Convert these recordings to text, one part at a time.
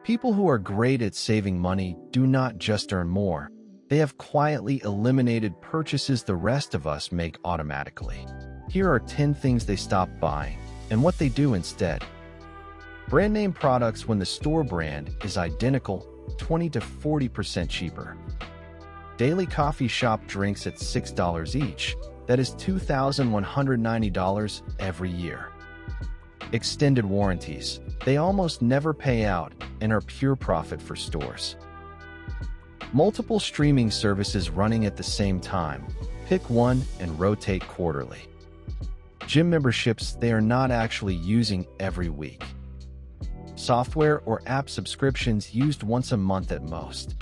People who are great at saving money do not just earn more. They have quietly eliminated purchases the rest of us make automatically. Here are 10 things they stop buying and what they do instead. Brand name products when the store brand is identical, 20 to 40% cheaper. Daily coffee shop drinks at $6 each. That is $2,190 every year. Extended warranties. They almost never pay out and are pure profit for stores. Multiple streaming services running at the same time. Pick one and rotate quarterly. Gym memberships they are not actually using every week. Software or app subscriptions used once a month at most.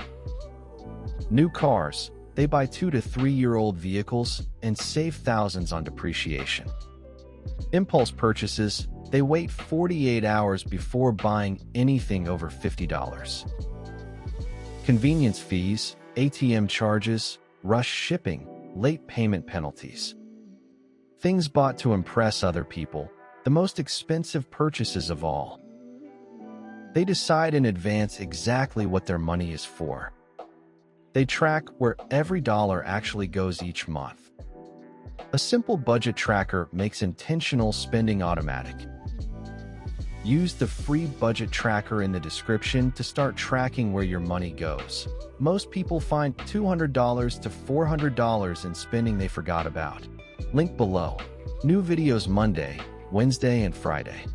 New cars. They buy 2 to 3-year-old vehicles and save thousands on depreciation. Impulse purchases. They wait 48 hours before buying anything over $50. Convenience fees, ATM charges, rush shipping, late payment penalties. Things bought to impress other people, the most expensive purchases of all. They decide in advance exactly what their money is for. They track where every dollar actually goes each month. A simple budget tracker makes intentional spending automatic. Use the free budget tracker in the description to start tracking where your money goes. Most people find $200 to $400 in spending they forgot about. Link below. New videos Monday, Wednesday, and Friday.